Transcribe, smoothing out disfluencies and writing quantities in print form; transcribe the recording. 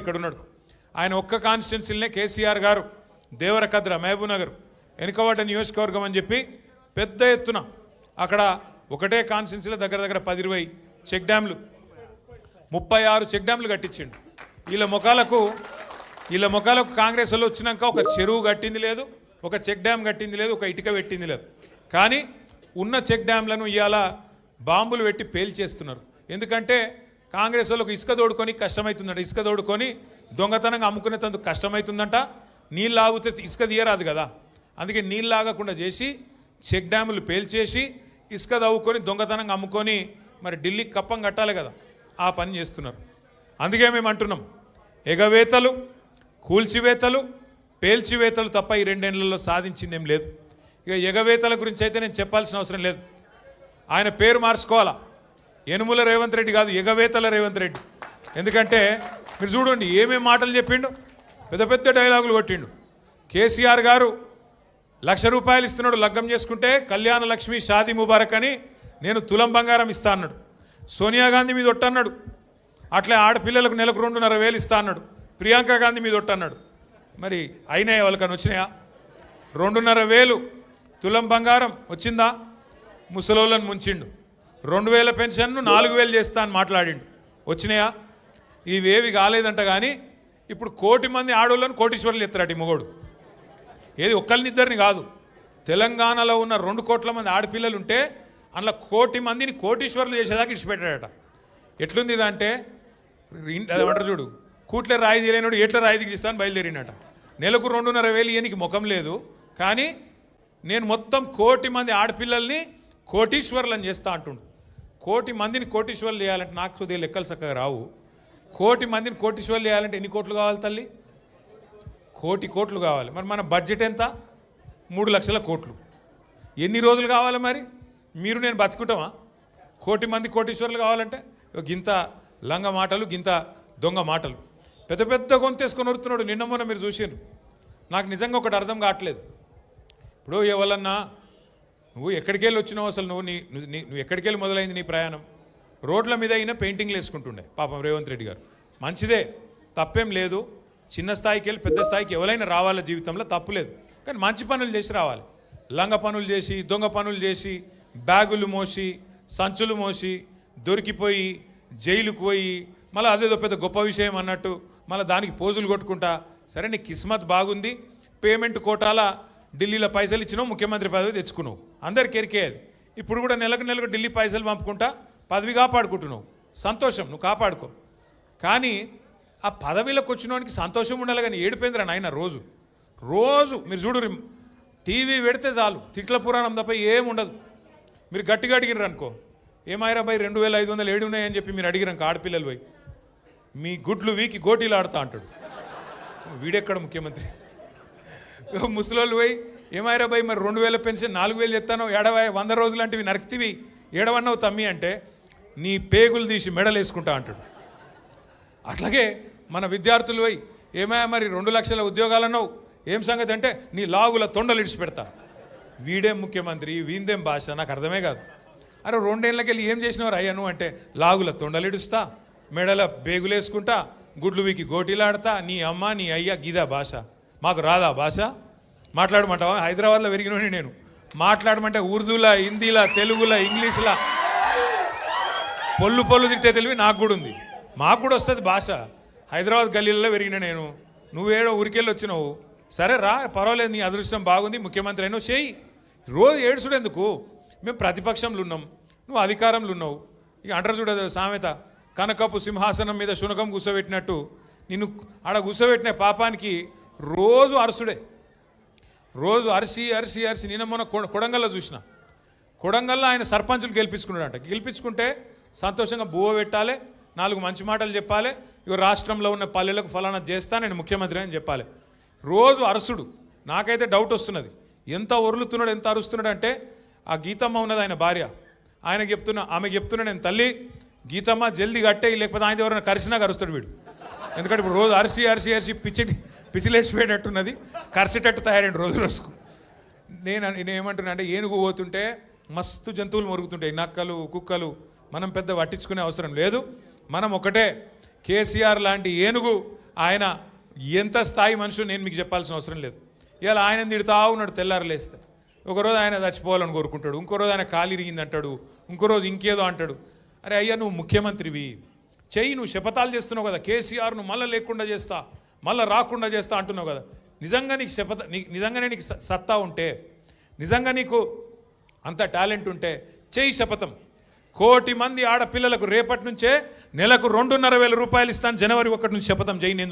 ఇక్కడ ఉన్నాడు. ఆయన ఒక్క కాన్స్టిట్యున్సీలనే కేసీఆర్ గారు దేవరకద్ర మహబూబ్ నగర్ వెనుకబడ్డ నియోజకవర్గం అని చెప్పి పెద్ద ఎత్తున అక్కడ ఒకటే కాన్స్టిట్యున్సీలో దగ్గర దగ్గర 10-20 చెక్ డ్యామ్లు 36 చెక్ డ్యామ్లు కట్టించిండు. వీళ్ళ ముఖాలకు కాంగ్రెస్ వాళ్ళు వచ్చినాక ఒక చెరువు కట్టింది లేదు, ఒక చెక్ డ్యామ్ కట్టింది లేదు, ఒక ఇటుక పెట్టింది లేదు. కానీ ఉన్న చెక్ డ్యామ్లను ఇవాళ బాంబులు పెట్టి పేల్చేస్తున్నారు. ఎందుకంటే కాంగ్రెస్ వాళ్ళకు ఇసుక తోడుకొని కష్టమవుతుందంట, ఇసుక తోడుకొని దొంగతనంగా అమ్ముకునేందుకు కష్టమవుతుందంట. నీళ్ళు ఆగితే ఇసుక తీయరాదు కదా, అందుకే నీళ్ళు ఆగకుండా చేసి చెక్ డ్యాములు పేల్చేసి ఇసుక తవ్వుకొని దొంగతనంగా అమ్ముకొని మరి ఢిల్లీకి కప్పం కట్టాలి కదా, ఆ పని చేస్తున్నారు. అందుకే మేము అంటున్నాం, ఎగవేతలు, కూల్చివేతలు, పేల్చివేతలు తప్ప ఈ 2 ఏళ్లలో సాధించిందేం లేదు. ఇక ఎగవేతల గురించి అయితే నేను చెప్పాల్సిన అవసరం లేదు. ఆయన పేరు మార్చుకోవాలా, యనుమల రేవంత్ రెడ్డి కాదు, ఎగవేతల రేవంత్ రెడ్డి. ఎందుకంటే మీరు చూడండి ఏమేం మాటలు చెప్పిండు, పెద్ద పెద్ద డైలాగులు కొట్టిండు. కేసీఆర్ గారు 1,00,000 రూపాయలు ఇస్తున్నాడు లగ్గం చేసుకుంటే, కళ్యాణ లక్ష్మి షాదీ ముబారక్ అని నేను తులం బంగారం ఇస్తా అన్నాడు. సోనియా గాంధీ మీద ఒట్టన్నాడు, అట్లా ఆడపిల్లలకు నెలకు 2,500 ఇస్తా అన్నాడు. ప్రియాంక గాంధీ మీద ఒట్టన్నాడు. మరి అయినాయా వాళ్ళకని వచ్చినాయా? 2,500 తులం బంగారం వచ్చిందా? ముసలోళ్ళని ముంచిండు. 2,000 పెన్షన్ను 4,000 చేస్తా అని మాట్లాడిండు. వచ్చినాయా? ఇవేవి కాలేదంట. కానీ ఇప్పుడు 1 కోటి మంది ఆడోళ్ళని కోటీశ్వర్లు ఎత్తారట ఈ మొగోడు. ఏది ఒక్కరినిద్దరిని కాదు, తెలంగాణలో ఉన్న 2 కోట్ల మంది ఆడపిల్లలు ఉంటే అందులో 1 కోటి మందిని కోటీశ్వర్లు చేసేదాకా ఇడిచిపెట్టాడట. ఎట్లుంది ఇదంటే అదేమంటారు చూడు, కూట్లే రాయి తీయలేనాడు ఎట్లా రాయి దిగిస్తాను బయలుదేరినట. నెలకు 2,500 ఈయనకి ముఖం లేదు, కానీ నేను మొత్తం 1 కోటి మంది ఆడపిల్లల్ని కోటీశ్వర్లను చేస్తా అంటుండు. 1 కోటి మందిని కోటీశ్వర్లు చేయాలంటే నాకు కొద్దిగా లెక్కలు చక్కగా రావు. 1 కోటి మందిని కోటీశ్వర్లు చేయాలంటే ఎన్ని కోట్లు కావాలి తల్లి? 1 కోటి కావాలి. మరి మన బడ్జెట్ ఎంత? 3 లక్షల కోట్లు. ఎన్ని రోజులు కావాలి మరి? మీరు నేను బతుకుంటామా 1 కోటి మంది కోటీశ్వర్లు కావాలంటే? గింత లంగ మాటలు, గింత దొంగ మాటలు, పెద్ద పెద్ద గొంతేసుకొని వరుతున్నాడు. నిన్న మొన్న మీరు చూసారు. నాకు నిజంగా ఒకటి అర్థం కావట్లేదు. ఇప్పుడు ఎవరన్నా నువ్వు ఎక్కడికి వెళ్ళి వచ్చినావు, అసలు నువ్వు ఎక్కడికి వెళ్ళి మొదలైంది నీ ప్రయాణం? రోడ్ల మీద అయినా పెయింటింగ్లు వేసుకుంటుండే పాపం రేవంత్ రెడ్డి గారు. మంచిదే, తప్పేం లేదు. చిన్న స్థాయికి వెళ్ళి పెద్ద స్థాయికి ఎవరైనా రావాల జీవితంలో, తప్పులేదు. కానీ మంచి పనులు చేసి రావాలి. లంగ పనులు చేసి, దొంగ పనులు చేసి, బ్యాగులు మోసి, సంచులు మోసి, దొరికిపోయి జైలుకు పోయి మళ్ళీ అదేదో పెద్ద గొప్ప విషయం అన్నట్టు మళ్ళీ దానికి పోజులు కొట్టుకుంటా. సరే నీ కిస్మత్ బాగుంది, పేమెంట్ కోటాల ఢిల్లీలో పైసలు ఇచ్చినావు, ముఖ్యమంత్రి పదవి తెచ్చుకున్నావు, అందరికి ఎరికేది. ఇప్పుడు కూడా నెలకు ఢిల్లీ పైసలు పంపుకుంటా పదవి కాపాడుకుంటున్నావు. సంతోషం, నువ్వు కాపాడుకో. కానీ ఆ పదవిలోకి వచ్చినోనికి సంతోషం ఉండాలి, కానీ ఏడిపోయిందిరా నాయన. రోజు మీరు చూడు, టీవీ పెడితే చాలు తిట్ల పురాణం తప్ప ఏముండదు. మీరు గట్టిగా అడిగినారు అనుకో, ఏమాయిరా బై 2,500 ఏడు ఉన్నాయని చెప్పి మీరు అడిగినాక ఆడపిల్లలు పోయి మీ గుడ్లు వీకి గోటీలు ఆడుతా అంటాడు. వీడెక్కడ ముఖ్యమంత్రి? ముసలోళ్ళు పోయి ఏమాయిరా బై మరి 2,000 పెన్షన్ 4,000 చెప్తాను, 100 రోజులు అంటే నరికితివి ఏడవన్నావు తమ్మి అంటే నీ పేగులు తీసి మెడలు వేసుకుంటా అంటాడు. అట్లాగే మన విద్యార్థులు పోయి ఏమాయా మరి 2 లక్షల ఉద్యోగాలు అన్నావు, ఏం సంగతి అంటే నీ లాగుల తొండలు ఇడిచి పెడతా. వీడేం ముఖ్యమంత్రి, వీందేం భాష, నాకు అర్థమే కాదు. అరే 2 ఏళ్ళకి వెళ్ళి ఏం చేసినవారు అయ్యాను అంటే లాగుల తొండలు ఇడుస్తా, మెడల బేగులేసుకుంటా, గుడ్లు వీకి గోటీలాడతా, నీ అమ్మ నీ అయ్యా గీదా భాష. మాకు రాదా భాష? మాట్లాడమంటావా? హైదరాబాద్లో పెరిగినోని నేను. మాట్లాడమంటే ఉర్దూలా, హిందీలా, తెలుగులా, ఇంగ్లీష్లా పొల్లు తిట్టే తెలివి నాకు కూడా ఉంది. మాకు కూడా వస్తుంది భాష. హైదరాబాద్ గల్లీలలో పెరిగిన నేను. నువ్వేడో ఊరికెళ్ళి వచ్చినావు, సరే రా పర్వాలేదు, నీ అదృష్టం బాగుంది, ముఖ్యమంత్రి అయినావు, చేయి. రోజు ఏడుచుడు ఎందుకు? మేము ప్రతిపక్షంలో ఉన్నాం, నువ్వు అధికారంలో ఉన్నావు. ఇక అంటారు చూడదు సామెత, కనకపు సింహాసనం మీద శునకం కూర్చోబెట్టినట్టు నిన్ను ఆడ కూర్చోబెట్టిన పాపానికి రోజు అరసుడే. రోజు అరిసి నిన్న మొన్న కొడంగల్లో చూసిన. కొడంగల్లో ఆయన సర్పంచులు గెలిపించుకున్నాడంట. గెలిపించుకుంటే సంతోషంగా బువ్వ పెట్టాలి, 4 మంచి మాటలు చెప్పాలి, ఇక రాష్ట్రంలో ఉన్న పల్లెలకు ఫలానా చేస్తా, నేను ముఖ్యమంత్రి అని చెప్పాలి. రోజు అరసుడు. నాకైతే డౌట్ వస్తున్నది, ఎంత ఒరులుతున్నాడు, ఎంత అరుస్తున్నాడు అంటే ఆ గీతమ్మ ఉన్నది ఆయన భార్య, ఆమె చెప్తున్నా నేను తల్లి గీతమ్మ జల్దీ కట్టేయి, లేకపోతే ఆయన ఎవరైనా కరిసినా కరుస్తాడు వీడు. ఎందుకంటే ఇప్పుడు రోజు అరిసి పిచ్చిలేసిపోయేటట్టున్నది, కరిసేటట్టు తయారైంది రోజుకు. నేనేమంటున్నా అంటే ఏనుగు పోతుంటే మస్తు జంతువులు మొరుగుతుంటాయి, నక్కలు, కుక్కలు. మనం పెద్ద పట్టించుకునే అవసరం లేదు. మనం ఒకటే, కేసీఆర్ లాంటి ఏనుగు ఆయన ఎంత స్థాయి మనుషులు నేను మీకు చెప్పాల్సిన అవసరం లేదు. ఇలా ఆయన తిడుతా ఉన్నాడు తెల్లారలేస్తే. ఒకరోజు ఆయన చచ్చిపోవాలని కోరుకుంటాడు, ఇంకో రోజు ఆయన కాలు ఇరిగింది అంటాడు, ఇంకో రోజు ఇంకేదో అంటాడు. అరే అయ్యా నువ్వు ముఖ్యమంత్రివి, చెయ్యి, నువ్వు శపథాలు చేస్తున్నావు కదా, కేసీఆర్ను మళ్ళీ లేకుండా చేస్తా, మళ్ళీ రాకుండా చేస్తా అంటున్నావు కదా. నిజంగా నీకు నిజంగానే నీకు సత్తా ఉంటే, నిజంగా నీకు అంత టాలెంట్ ఉంటే చెయ్యి శపథం. 1 కోటి మంది ఆడపిల్లలకు రేపటి నుంచే నెలకు 2,500 రూపాయలు ఇస్తాను, జనవరి 1 నుంచి శపథం చేయి. నేను